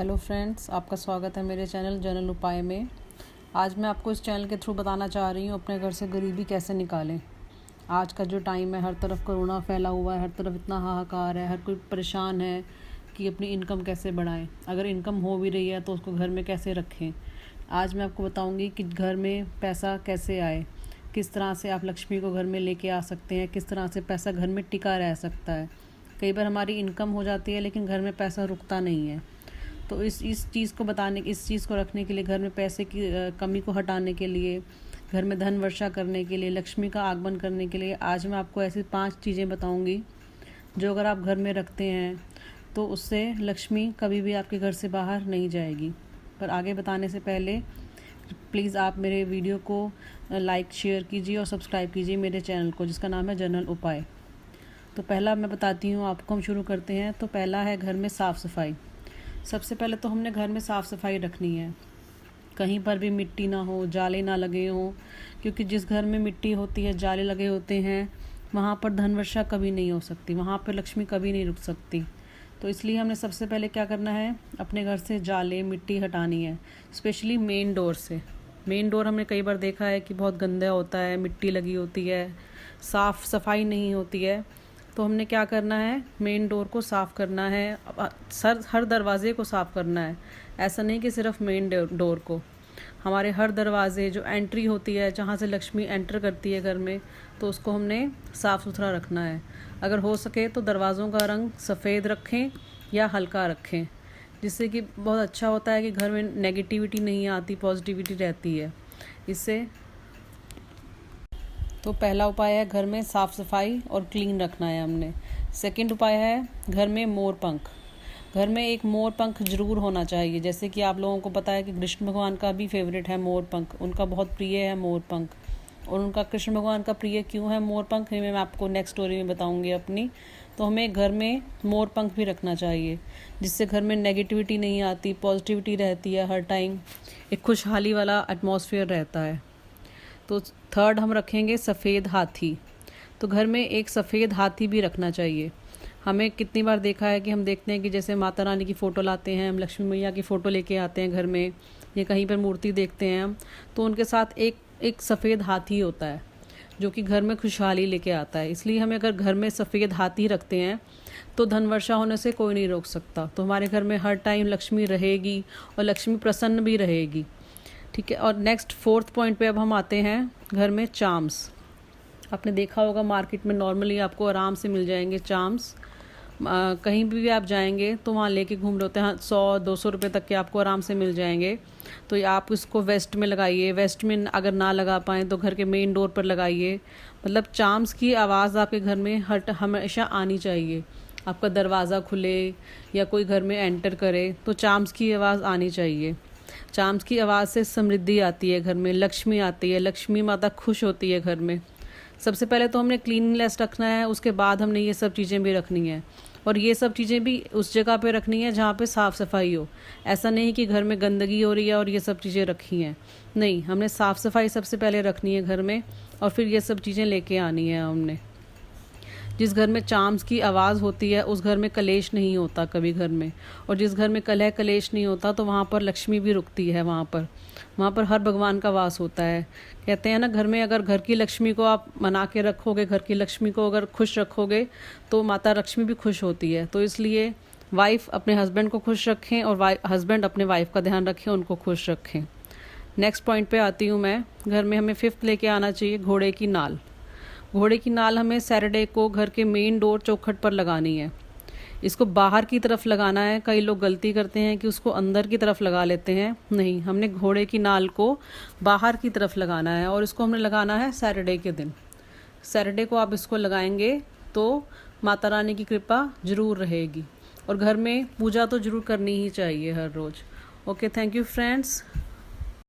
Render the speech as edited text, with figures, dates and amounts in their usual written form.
Hello friends, आपका स्वागत है मेरे चैनल जनरल उपाय में। आज मैं आपको इस चैनल के थ्रू बताना चाह रही हूँ अपने घर से गरीबी कैसे निकालें। आज का जो टाइम है, हर तरफ कोरोना फैला हुआ है, हर तरफ इतना हाहाकार है, हर कोई परेशान है कि अपनी इनकम कैसे बढ़ाएं। अगर इनकम हो भी रही है तो उसको घर में कैसे रखें। आज मैं आपको बताऊँगी कि घर में पैसा कैसे आए, किस तरह से आप लक्ष्मी को घर में लेके आ सकते हैं, किस तरह से पैसा घर में टिका रह सकता है। कई बार हमारी इनकम हो जाती है लेकिन घर में पैसा रुकता नहीं है। तो इस चीज़ को रखने के लिए, घर में पैसे की कमी को हटाने के लिए, घर में धन वर्षा करने के लिए, लक्ष्मी का आगमन करने के लिए आज मैं आपको ऐसी 5 चीज़ें बताऊंगी जो अगर आप घर में रखते हैं तो उससे लक्ष्मी कभी भी आपके घर से बाहर नहीं जाएगी। पर आगे बताने से पहले प्लीज़ आप मेरे वीडियो को लाइक शेयर कीजिए और सब्सक्राइब कीजिए मेरे चैनल को, जिसका नाम है जनरल उपाय। तो पहला मैं बताती हूँ आपको, हम शुरू करते हैं। तो पहला है घर में साफ़ सफाई। सबसे पहले तो हमने घर में साफ़ सफाई रखनी है, कहीं पर भी मिट्टी ना हो, जाले ना लगे हों, क्योंकि जिस घर में मिट्टी होती है, जाले लगे होते हैं, वहाँ पर धन वर्षा कभी नहीं हो सकती, वहाँ पर लक्ष्मी कभी नहीं रुक सकती। तो इसलिए हमने सबसे पहले क्या करना है, अपने घर से जाले मिट्टी हटानी है, स्पेशली मेन डोर से। मेन डोर हमने कई बार देखा है कि बहुत गंदा होता है, मिट्टी लगी होती है, साफ़ सफाई नहीं होती है। तो हमने क्या करना है, मेन डोर को साफ़ करना है, हर दरवाज़े को साफ़ करना है। ऐसा नहीं कि सिर्फ मेन डोर को, हमारे हर दरवाज़े जो एंट्री होती है, जहाँ से लक्ष्मी एंटर करती है घर में, तो उसको हमने साफ़ सुथरा रखना है। अगर हो सके तो दरवाज़ों का रंग सफ़ेद रखें या हल्का रखें, जिससे कि बहुत अच्छा होता है कि घर में नेगेटिविटी नहीं आती, पॉजिटिविटी रहती है इससे। तो पहला उपाय है घर में साफ़ सफाई और क्लीन रखना है हमने। सेकंड उपाय है घर में मोर पंख। घर में एक मोर पंख जरूर होना चाहिए। जैसे कि आप लोगों को पता है कि कृष्ण भगवान का भी फेवरेट है मोर पंख, उनका बहुत प्रिय है मोर पंख। और उनका कृष्ण भगवान का प्रिय क्यों है मोर पंख, मैं आपको नेक्स्ट स्टोरी में बताऊंगी अपनी। तो हमें घर में मोर पंख भी रखना चाहिए, जिससे घर में नेगेटिविटी नहीं आती, पॉजिटिविटी रहती है, हर टाइम एक खुशहाली वाला एटमॉस्फेयर रहता है। तो थर्ड हम रखेंगे सफ़ेद हाथी। तो घर में एक सफ़ेद हाथी भी रखना चाहिए। हमें कितनी बार देखा है कि हम देखते हैं कि जैसे माता रानी की फ़ोटो लाते हैं, हम लक्ष्मी मैया की फ़ोटो लेके आते हैं घर में, या कहीं पर मूर्ति देखते हैं हम, तो उनके साथ एक सफ़ेद हाथी होता है जो कि घर में खुशहाली लेके आता है। इसलिए हमें अगर घर में सफ़ेद हाथी रखते हैं तो धन वर्षा होने से कोई नहीं रोक सकता। तो हमारे घर में हर टाइम लक्ष्मी रहेगी और लक्ष्मी प्रसन्न भी रहेगी। ठीक है। और नेक्स्ट फोर्थ पॉइंट पे अब हम आते हैं घर में चार्म्स। आपने देखा होगा मार्केट में नॉर्मली आपको आराम से मिल जाएंगे चार्म्स। कहीं भी आप जाएंगे तो वहाँ लेके घूम रहे होते हैं, 100-200 रुपये तक के आपको आराम से मिल जाएंगे। तो आप इसको वेस्ट में लगाइए, वेस्ट में अगर ना लगा पाएँ तो घर के मेन डोर पर लगाइए। मतलब चार्म्स की आवाज़ आपके घर में हमेशा आनी चाहिए। आपका दरवाज़ा खुले या कोई घर में एंटर करे तो चार्म्स की आवाज़ आनी चाहिए। चार्म्स की आवाज़ से समृद्धि आती है घर में, लक्ष्मी आती है, लक्ष्मी माता खुश होती है घर में। सबसे पहले तो हमने क्लीननेस रखना है, उसके बाद हमने ये सब चीज़ें भी रखनी है। और ये सब चीज़ें भी उस जगह पे रखनी है जहाँ पे साफ़ सफाई हो। ऐसा नहीं कि घर में गंदगी हो रही है और ये सब चीज़ें रखी हैं, नहीं, हमने साफ़ सफाई सबसे पहले रखनी है घर में, और फिर ये सब चीज़ें लेके आनी है हमने। जिस घर में चार्म्स की आवाज़ होती है उस घर में कलेश नहीं होता कभी घर में, और जिस घर में कलह कलेश नहीं होता तो वहाँ पर लक्ष्मी भी रुकती है। वहाँ पर हर भगवान का वास होता है। कहते हैं ना, घर में अगर घर की लक्ष्मी को आप मना के रखोगे, घर की लक्ष्मी को अगर खुश रखोगे तो माता लक्ष्मी भी खुश होती है। तो इसलिए वाइफ अपने हस्बैंड को खुश रखें और हस्बैंड अपने वाइफ का ध्यान रखें, उनको खुश रखें। नेक्स्ट पॉइंट पे आती हूँ मैं। घर में हमें फिफ्थ लेके आना चाहिए घोड़े की नाल। घोड़े की नाल हमें सैटरडे को घर के मेन डोर चौखट पर लगानी है। इसको बाहर की तरफ लगाना है। कई लोग गलती करते हैं कि उसको अंदर की तरफ लगा लेते हैं, नहीं, हमने घोड़े की नाल को बाहर की तरफ लगाना है, और इसको हमने लगाना है सैटरडे के दिन। सैटरडे को आप इसको लगाएंगे तो माता रानी की कृपा जरूर रहेगी। और घर में पूजा तो जरूर करनी ही चाहिए हर रोज़। Okay, thank you friends.